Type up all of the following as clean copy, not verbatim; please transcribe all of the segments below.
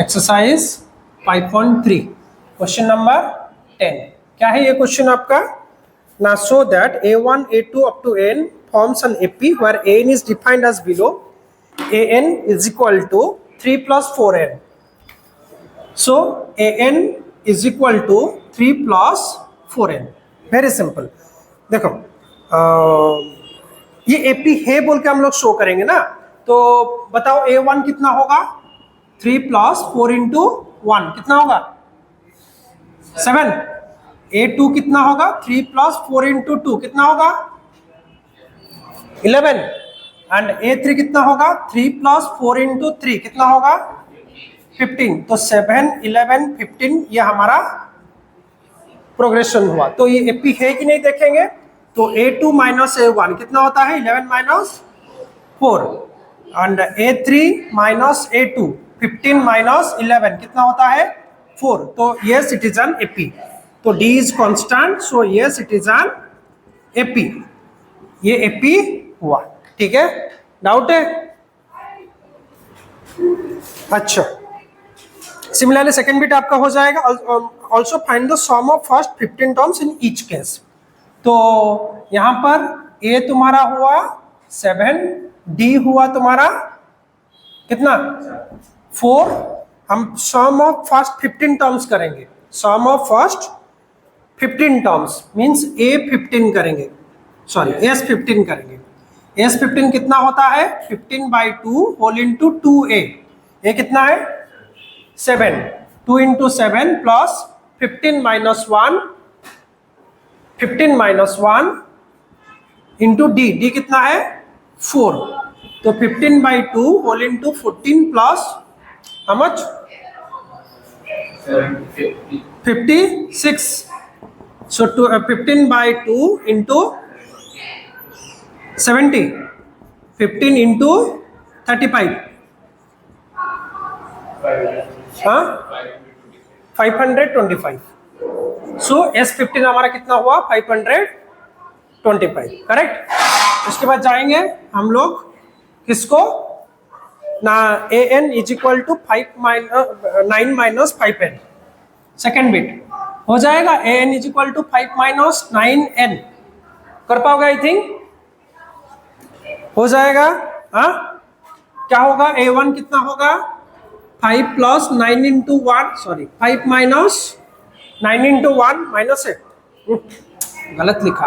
Exercise 5.3 question number 10। क्या है ये क्वेश्चन आपका? ना show that a1 a2 up to n forms an AP where an is defined as below. an is equal to 3 plus 4n. So an is equal to 3 plus 4n. Very simple. देखो ये AP है बोल के हम लोग show करेंगे ना, तो बताओ a1 कितना होगा? 3 प्लस 4 इंटू 1 कितना होगा? 7। a2 कितना होगा? 3 प्लस 4 इंटू 2 कितना होगा? 11। एंड a3 कितना होगा? 3 प्लस 4 इंटू 3 कितना होगा? 15। तो 7, 11, 15 ये हमारा प्रोग्रेशन हुआ। तो ये एपी है कि नहीं देखेंगे। तो a2 माइनस a1 कितना होता है? 11 minus 4। And a3 minus a2 15 minus 11 कितना होता है? 4। तो yes it is an AP. तो d is constant, so yes it is an AP. ये एपी हुआ। ठीक है, डाउट है? अच्छा, सिमिलरली सेकेंड बिट आपका हो जाएगा। Also find the sum of first 15 terms in each case. तो यहां पर ए तुम्हारा हुआ 7, डी हुआ तुम्हारा कितना? 4। हम सम ऑफ फर्स्ट 15 टर्म्स करेंगे। सम ऑफ फर्स्ट 15 टर्म्स मींस ए 15 करेंगे, सॉरी एस 15 करेंगे। एस 15 कितना होता है? 15/2 होल इंटू 2a। ये कितना है? 7। 2 into 7 plus 15 minus 1, 15 minus 1 into d. D कितना है? 4। तो 15/2 whole into 14 plus how much? 56. So 15/2 into 70. 15 into 35. हाँ, 525. So S15 हमारा कितना हुआ? 525। करेक्ट। उसके बाद जाएंगे हम लोग किसको ना, an is equal to 9 minus 5n। Second bit हो जाएगा an is equal to 5 minus 9n। कर पाओगे? आई थिंक हो जाएगा। हाँ, क्या होगा? a1 कितना होगा? 5 plus 9 into 1, sorry 5 minus 9 into 1 minus है, गलत लिखा,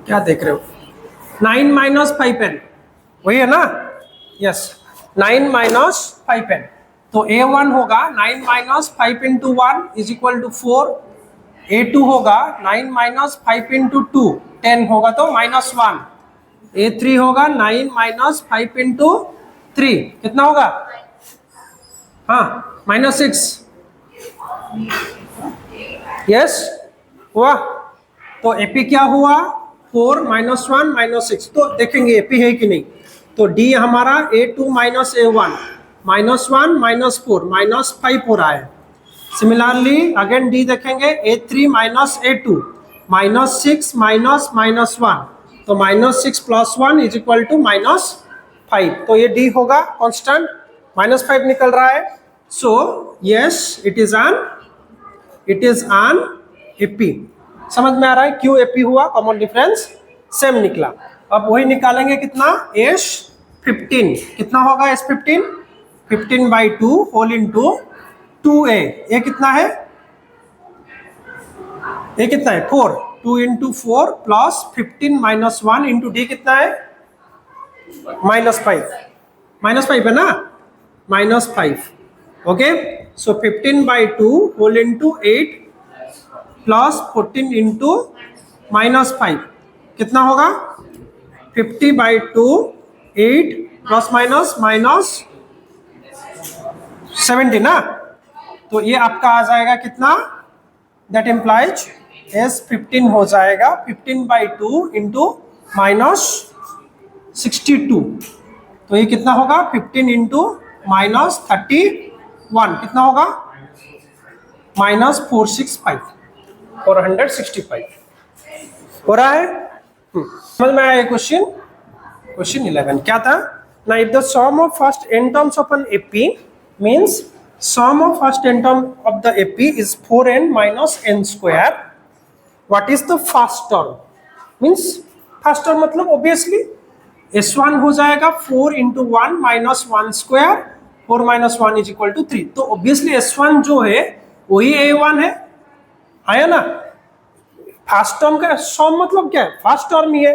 क्या देख रहे हो? 9 माइनस 5n वही है ना? Yes, 9 minus 5n। तो a1 होगा 9 minus 5 into 1 is equal to 4। a2 होगा 9 माइनस 5 इंटू 2 10 होगा तो माइनस 1। a3 होगा 9 माइनस 5 इंटू 3 कितना होगा? हाँ, माइनस 6। यस हुआ। तो एपी क्या हुआ? 4 माइनस 1 माइनस 6। तो देखेंगे एपी है कि नहीं। तो डी हमारा a2 minus a1 minus 1 minus 4 minus 5 हो रहा है। सिमिलरली अगेन डी देखेंगे a3 minus a2 minus 6 minus minus 1। तो minus 6 plus 1 is equal to minus 5। तो ये डी होगा कांस्टेंट, माइनस 5 निकल रहा है। सो yes it is an AP. समझ में आ रहा है क्यों एपी हुआ? कॉमन डिफरेंस सेम निकला। अब वही निकालेंगे कितना? S15 कितना होगा? S15 15/2 whole into 2a। ये कितना है? ये कितना है? 4। 2 into 4 plus 15 minus 1 into d कितना है? माइनस 5। माइनस 5 है ना? Minus 5। Okay, so 15/2 whole into 8 plus 14 into minus 5 कितना होगा? 50/2 8 प्लस माइनस माइनस 70 ना। तो ये आपका आ जाएगा कितना? दैट इम्प्लाइज S15 हो जाएगा 15/2 इंटू माइनस 62। तो ये कितना होगा? 15 इंटू माइनस 31 कितना होगा? माइनस 465 हो रहा है। समझ में आया क्वेश्चन? क्वेश्चन 11 क्या था ना? If the sum of first n terms of an AP means Sum of first n term of the AP is 4n minus n square. What is the first term? Means first term मतलब obviously S1 हो जाएगा 4 into 1 minus 1 square, 4 minus 1 is equal to 3. तो obviously S1 जो है वही A1 है, आया ना? फर्स्ट टर्म का सम मतलब क्या है? फर्स्ट टर्म ही है.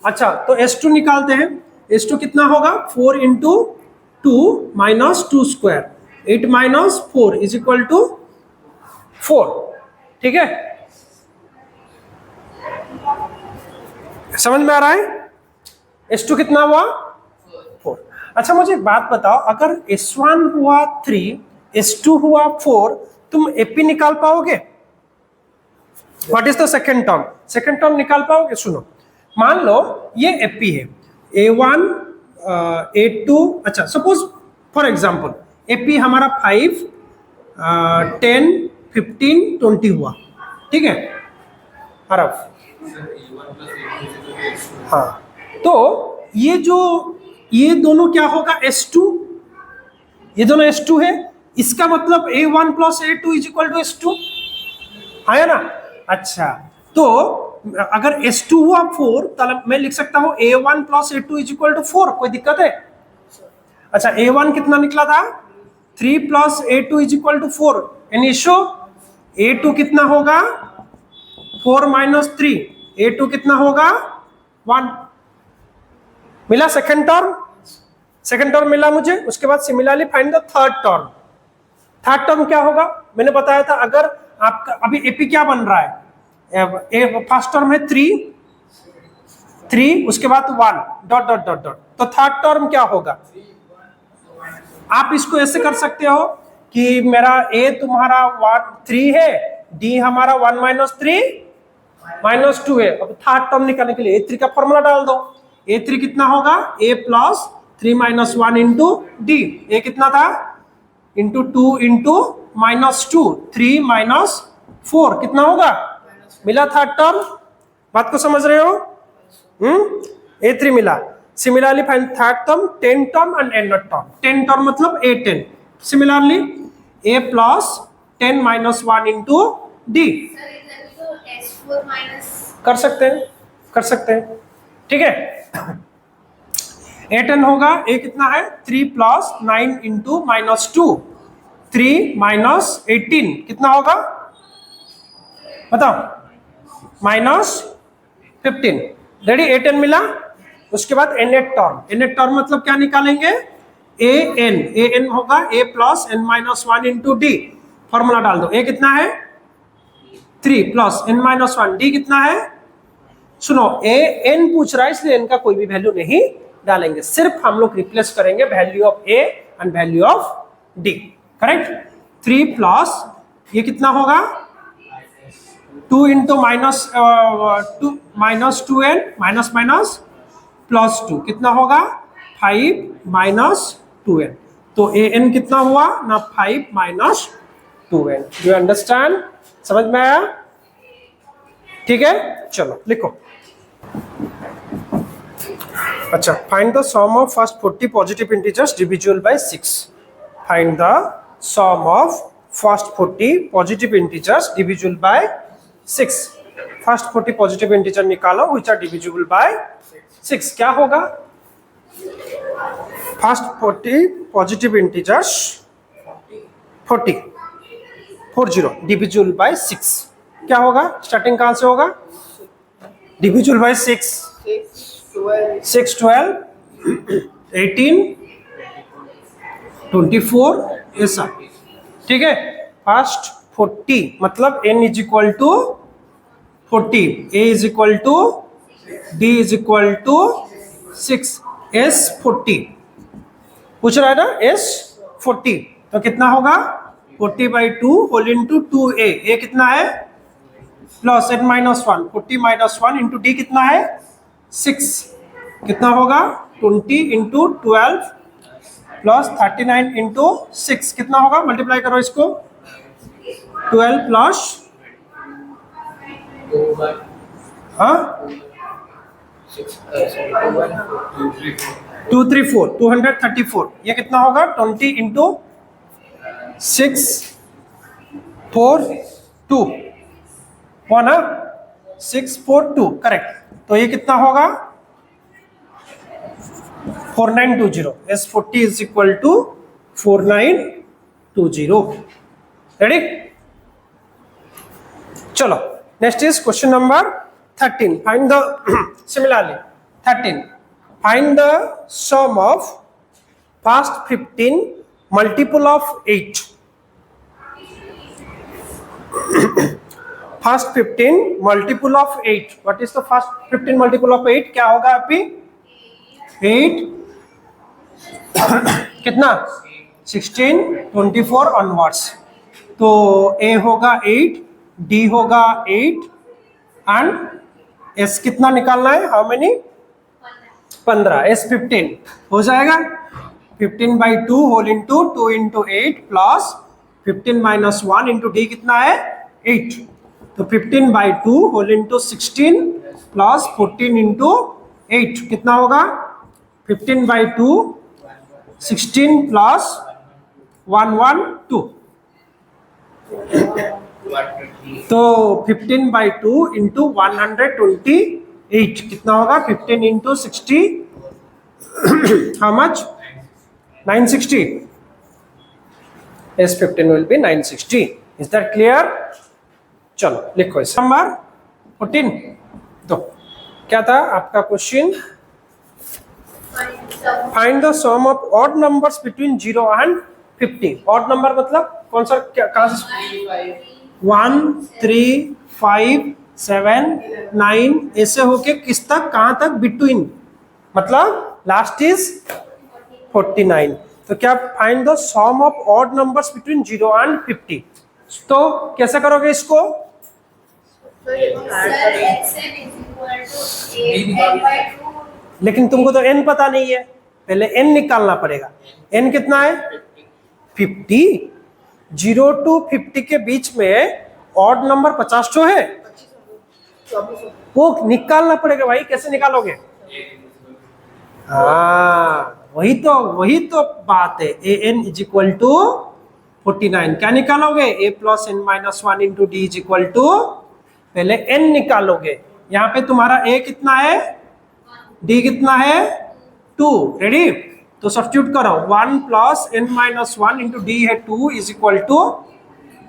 अच्छा, तो S2 निकालते हैं. S2 कितना होगा? 4 into 2 minus 2 square, 8 minus 4 is equal to 4. ठीक है, समझ में आ रहा है? S2 कितना हुआ? 4. अच्छा, मुझे एक बात बताओ, अगर S1 हुआ 3, S2 हुआ 4, तुम AP निकाल पाओगे? What is the second term? Second term निकाल पाओगे? सुनो, मान लो ये AP है, A1 A2. अच्छा, सपोज फॉर एग्जांपल AP हमारा 5 10 15 20 हुआ. ठीक है, अरब. हाँ, तो ये दोनों क्या होगा? S2. ये दोनों S2 है, इसका मतलब A1 plus A2 is equal to S2, आया ना? अच्छा, तो अगर S2 हुआ 4, तो मैं लिख सकता हूं A1 plus A2 is equal to 4. कोई दिक्कत है? अच्छा, A1 कितना निकला था? 3 plus A2 is equal to 4. Any issue? A2 कितना होगा? 4 minus 3. A2 कितना होगा? 1. मिला सेकेंड टर्म? सेकेंड टर्म मिला मुझे. उसके बाद similarly find the third term. Third term क्या होगा? मैंने बताया था, अगर आपका अभी AP क्या बन रहा है? फर्स्ट टर्म है 3, उसके बाद 1 डॉट डॉट डॉट डॉट. तो थर्ड टर्म क्या होगा? आप इसको ऐसे कर सकते हो कि मेरा A तुम्हारा 3 है, D हमारा 1 minus 3 minus 2 है. अब थर्ड टर्म निकालने के लिए A3 का फॉर्मूला डाल दो. A3 कितना होगा? A plus 3 minus 1 into D. A कितना था? into 2 into minus 2, 3 minus 4 कितना होगा? मिला थर्ड टर्म. बात को समझ रहे हो? A3 मिला. Similarly find third term, 10 term and n term. 10 term मतलब A10. Similarly A plus 10 minus 1 into D. कर सकते हैं. ठीक है, A10 होगा. A कितना है? 3 plus 9 into minus 2, 3 minus 18 कितना होगा? बताओ. minus 15. रेडी? A10 मिला. उसके बाद n टर्म मतलब क्या निकालेंगे? an होगा A plus n minus 1 into D. Formula डाल दो. A कितना है? 3 plus n minus 1. D कितना है? सुनो, n पूछ रहा है इसलिए n का कोई भी वैल्यू नहीं डालेंगे, सिर्फ हम लोग रिप्लेस करेंगे value of A and value of D. Correct? 3 plus ये कितना होगा? 2 into minus 2n minus minus plus 2 कितना होगा? 5 माइनस 2n. तो an कितना हुआ ना? 5 माइनस 2n. You understand? समझ में आया? ठीक है, चलो लिखो. अच्छा, find the sum of first 40 positive integers divisible by 6. Find the sum of first 40 positive integers divisible by 6. First 40 positive integer निकालो व्हिच आर डिविजिबल बाय 6. क्या होगा? First 40 positive integers 40 divisible by 6. क्या होगा? स्टार्टिंग कहां से होगा? Divisible by 6, 12 18 24 ऐसा. ठीक है, फर्स्ट 40 मतलब n is equal to 40, A is equal to D is equal to 6, S 40 पूछ रहा है ना? S 40 तो कितना होगा? 40/2 होल इंटू 2A. A कितना है? Plus n minus 1, 40 minus 1 into D कितना है? 6 कितना होगा? 20 इंटू 12 प्लस 39 इंटू 6 कितना होगा? मल्टीप्लाई करो इसको. 12 प्लस 234 234. ये कितना होगा? 20 इंटू 642 हुआ ना, 642 करेक्ट। तो ये कितना होगा 4920, S40 is equal to 4920। Ready? चलो next is question number 13। Find the similarly 13 find the sum of first 15 multiple of 8। First 15 multiple of 8, what is the first 15 multiple of 8? क्या होगा अभी 8 कितना 16 24 ऑनवर्ड्स। तो ए होगा 8, डी होगा 8 एंड एस कितना निकालना है, हाउ मेनी 15, एस 15 हो जाएगा 15/2 whole into 2 into 8 plus 15 minus 1 into d कितना है 8। तो 15/2 होल इंटू 16 प्लस 14 इंटू 8 कितना होगा 15/2 16 प्लस 112। तो 15/2 इंटू 128 कितना होगा 15 into 60 how much 960। S15 will be 960। Is that clear? चलो लिखो इस नंबर 14। तो क्या था आपका question, find the sum of odd numbers between 0 and 50। Odd number मतलब कौन सा, कहां से 1 3 5 7 9 ऐसे होके किस तक, कहां तक बिटवीन, मतलब लास्ट इज 49। तो क्या find the sum of odd numbers between 0 and 50। तो कैसे करोगे इसको, लेकिन तुमको तो n पता नहीं है, पहले n निकालना पड़ेगा। n कितना है 50, 0 to 50 के बीच में ऑड नंबर 50 तो है, वो निकालना पड़ेगा भाई। कैसे निकालोगे, हाँ वही तो बात है। an इज इक्वल टू 49, क्या निकालोगे a plus n minus 1 into d is equal to, पहले n निकालोगे। यहाँ पे तुम्हारा a कितना है, d कितना है 2। रेडी? तो सब्स्टिट्यूट करो 1 plus n minus 1 into D है 2 इज इक्वल टू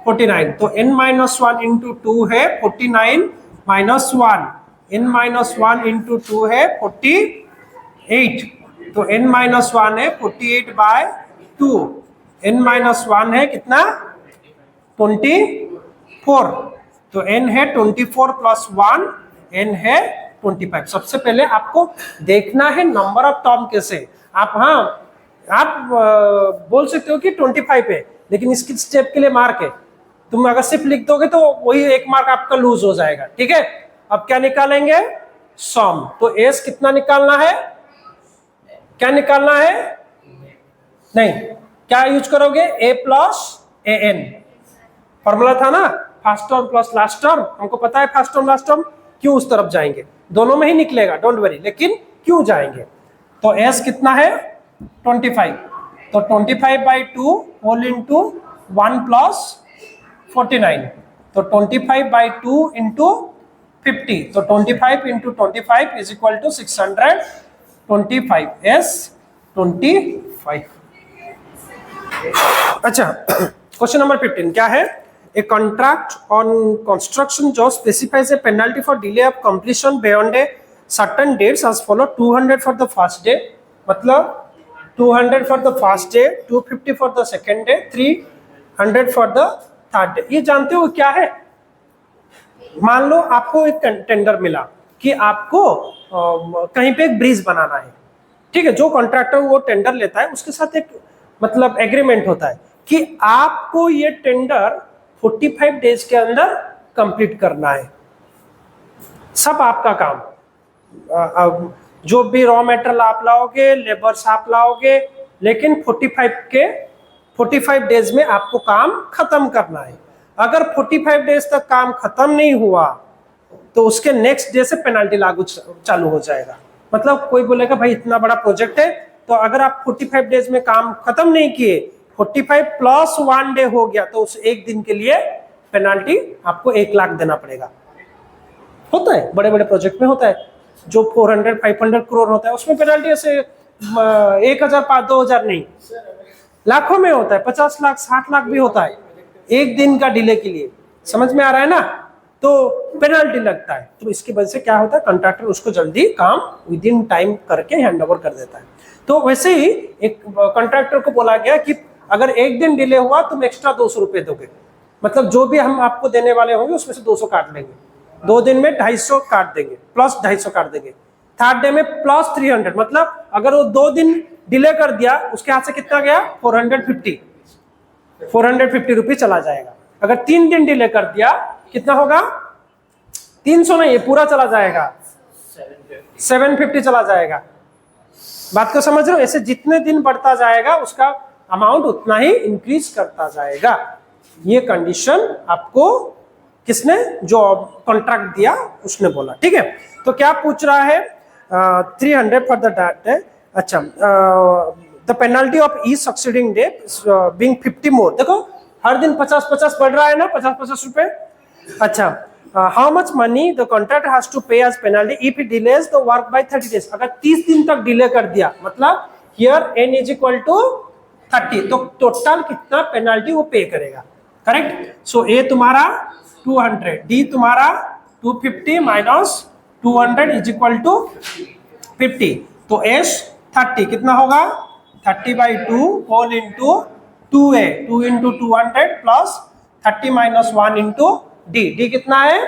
49। तो n माइनस 1 इंटू 2 है 49 माइनस 1, n माइनस 1 इंटू 2 है 48। तो n माइनस 1 है 48/2, n माइनस 1 है कितना 24। तो n है 24 प्लस 1, n है 25। सबसे पहले आपको देखना है नंबर ऑफ टर्म कैसे। आप आप बोल सकते हो कि 25 है, लेकिन इसकी स्टेप के लिए मार्क है। तुम अगर सिर्फ लिख दोगे तो वही एक मार्क आपका लूज हो जाएगा। ठीक है, अब क्या निकालेंगे सम। तो एस कितना निकालना है, क्या निकालना है, नहीं क्या यूज करोगे a प्लस an, फॉर्मूला था ना first term plus last term. हमको पता है फर्स्ट टर्म लास्ट टर्म क्यों उस तरफ जाएंगे, दोनों में ही निकलेगा डोंट वरी, लेकिन क्यों जाएंगे। तो s कितना है 25, तो 25/2 होल इंटू 1 प्लस 49। तो 25/2 इंटू 50, तो 25 into 25 is equal to 625 s 25। अच्छा क्वेश्चन नंबर 15 क्या है, a contract on construction job specifies a penalty for delay of completion beyond a certain dates as follow 200 for the first day, मतलब 200 for the first day, 250 for the second day, 300 for the third day. ये जानते हो क्या है, मान लो आपको एक tender मिला कि आपको कहीं पे एक ब्रिज बनाना है। ठीक है, जो कॉन्ट्रैक्टर वो टेंडर लेता है उसके साथ एक मतलब एग्रीमेंट होता है कि आपको ये टेंडर 45 डेज के अंदर कंप्लीट करना है, सब आपका काम। जो भी रॉ मटेरियल आप लाओगे, लेबर्स आप लाओगे, लेकिन 45 डेज में आपको काम खत्म करना है। अगर 45 डेज तक काम खत्म नहीं हुआ तो उसके नेक्स्ट डे से पेनल्टी लागू चालू हो जाएगा। मतलब कोई बोलेगा भाई इतना बड़ा प्रोजेक्ट है, तो अगर आप 45 डेज में काम खत्म नहीं किए 45 प्लस 1 डे हो गया तो उस एक दिन के लिए पेनाल्टी आपको 1 लाख देना पड़ेगा। होता है बड़े बड़े प्रोजेक्ट में होता है, जो 400-500 करोड़ होता है उसमें पेनाल्टी ऐसे 1,000 2,000 नहीं, लाखों में होता है, 50 लाख 60 लाख भी होता है एक दिन का डिले के लिए। समझ में आ रहा है ना? तो पेनाल्टी लगता है। तो इसकी वजह से क्या होता है, कॉन्ट्रैक्टर उसको जल्दी काम विद इन टाइम करके हैंड ओवर कर देता है। तो वैसे ही एक कॉन्ट्रैक्टर को बोला गया कि अगर एक दिन डिले हुआ तुम एक्स्ट्रा 200 रुपये दोगे, मतलब जो भी हम आपको देने वाले होंगे उसमें से 200 काट लेंगे, 2 दिन में 250 काट देंगे, प्लस 250 काट देंगे, थर्ड डे में प्लस 300, मतलब अगर वो 2 दिन डिले कर दिया उसके हाथ से कितना गया, 450 रुपये चला जाएगा। अगर 3 दिन डिले कर दिया कितना होगा, 300 नहीं, ये पूरा चला जाएगा, 750 चला जाएगा। बात को समझ रहे हो? ऐसे जितने दिन बढ़ता जाएगा उसका अमाउंट उतना ही इंक्रीज करता जाएगा। ये कंडीशन आपको किसने, जो कॉन्ट्रैक्ट दिया उसने बोला। ठीक है, तो क्या पूछ रहा है, 300 फॉर द डेट। अच्छा, the penalty of each succeeding day being 50 मोर। देखो हर दिन 50-50 बढ़ रहा है ना, 50-50 रुपए। अच्छा, how much money the contractor has to pay as penalty if he delays the work by 30 days. अगर 30 दिन तक डिले कर दिया, मतलब here n is equal to 30, तो टोटल कितना पेनल्टी वो पे करेगा। करेक्ट। सो ए तुम्हारा 200, डी तुम्हारा 250 माइनस 200 इज इक्वल टू 50, तो एस 30 कितना होगा, 30/2 whole into 2a, 2 into 200 plus 30 minus 1 into d, d कितना है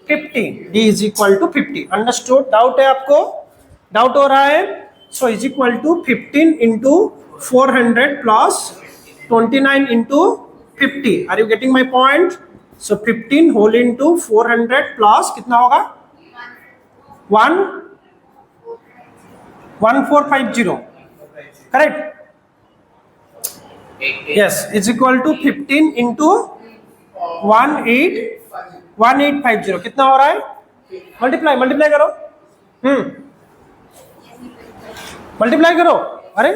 50, d is equal to 50। Understood? Doubt है आपको? डाउट हो रहा है? So is equal to 15 into 400 plus 29 into 50। Are you getting my point? So 15 whole into 400 plus कितना होगा, 1450, correct? Yes, is equal to 15 into 1850। कितना हो रहा है, मल्टीप्लाई करो, मल्टीप्लाई करो। अरे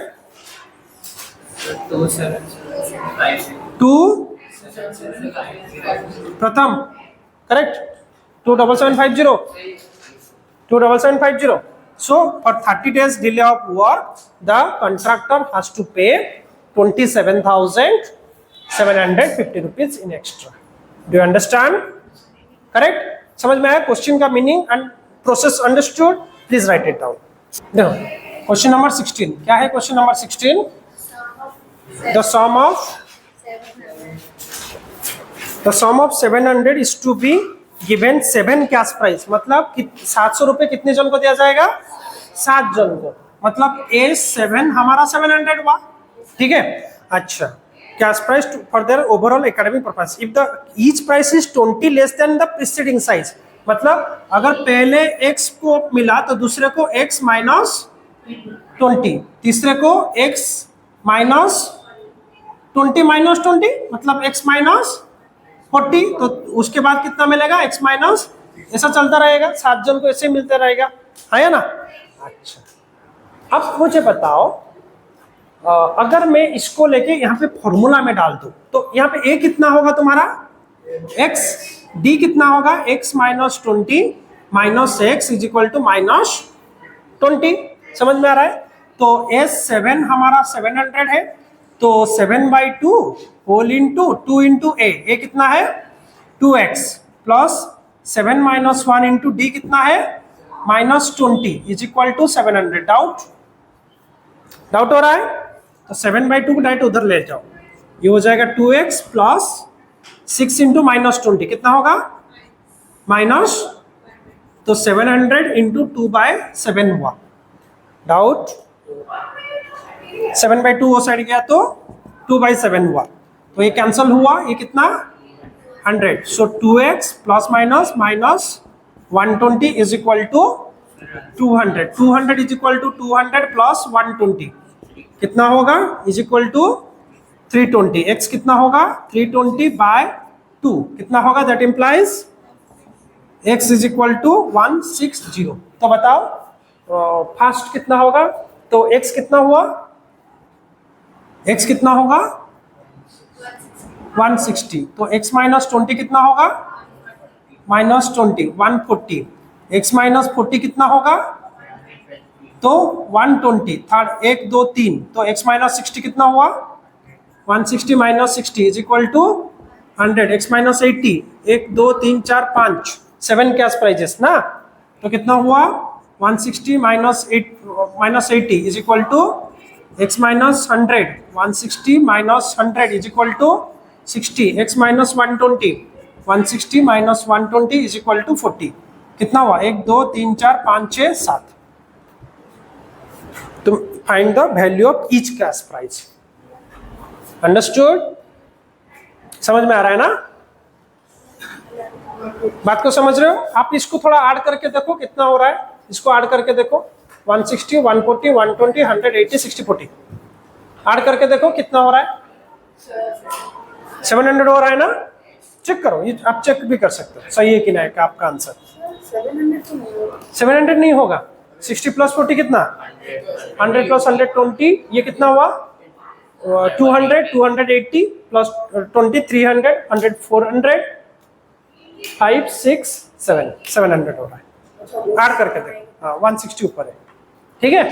2 प्रथम, correct, 27750। So for 30 days delay of work, the contractor has to pay 27,750 rupees in extra. Do you understand? Correct? समझ में आया क्वेश्चन का meaning and process? Understood? Please write it down. देखो क्वेश्चन नंबर 16 क्या है। Question number 16, the sum of 700 is to be given 7 cash price. मतलब 700 रुपए कितने जन को दिया जाएगा, 7 जन को, मतलब A7 हमारा 700 हुआ। ठीक है। अच्छा, cash price for their overall academic purpose if the each price is 20 less than the preceding size. मतलब अगर पहले x को मिला तो दूसरे को x माइनस 20, तीसरे को x माइनस 20 माइनस 20, मतलब x माइनस 40, तो उसके बाद कितना मिलेगा, x माइनस, ऐसा चलता रहेगा, 7 जन को ऐसे मिलते रहेगा, है ना। अच्छा, अब मुझे बताओ, अगर मैं इसको लेके यहाँ पे फॉर्मूला में डाल दूं तो यहाँ पे a कितना होगा तुम्हारा x, d कितना होगा x minus 20 minus x is equal to minus 20। समझ में आ रहा है? तो S7 हमारा 700 है, तो 7/2 होल इंटू 2 इंटू a कितना है 2x plus 7 minus 1 into d कितना है minus 20 is equal to 700। Doubt हो रहा है? तो 7/2 को डायरेक्ट उधर ले जाओ, ये हो जाएगा 2x प्लस 6 इंटू माइनस 20 कितना होगा माइनस, तो 700 इंटू 2/7 हुआ। डाउट? 7/2 वो साइड गया तो 2/7 हुआ, तो ये कैंसल हुआ, ये कितना 100। So 2x plus minus minus 120 is equal to 200। 200 is equal to 200 plus 120 कितना होगा इज इक्वल टू 320। x कितना होगा 320/2 कितना होगा, that implies x is equal to 160। तो बताओ फर्स्ट कितना होगा, तो x कितना हुआ, x कितना होगा 160, तो x माइनस 20 कितना होगा? माइनस 20, 140. x माइनस 40 कितना होगा? तो 120. थर्ड 1 2 3, तो x माइनस 60 कितना हुआ? 160 minus 60 is equal to 100. x minus 80, 1 2 3 4 5, 7 cash prizes ना, तो कितना हुआ? 160 minus 80 is equal to x minus 100. 160 minus 100 is equal to 60. x minus 120, 160 minus 120 is equal to 40. कितना हुआ? 1 2 3 4 5 6 7. तो find the value of each cash price. Understood? समझ में आ रहा है ना? बात को समझ रहे हो? आप इसको थोड़ा ऐड करके देखो कितना हो रहा है. इसको ऐड करके देखो. 160 140 120 180 60 40 ऐड करके देखो कितना हो रहा है. 700 हो रहा है ना? चेक करो, ये आप चेक भी कर सकते हो सही है कि नहीं का आपका आंसर. 700 नहीं होगा. 60 प्लस 40 कितना? 100 प्लस 120, ये कितना हुआ? 200 280 प्लस 20 300 100 400 5 6 7 700 हो रहा है. ऐड करके देखो. हाँ 160 ऊपर है. ठीक है.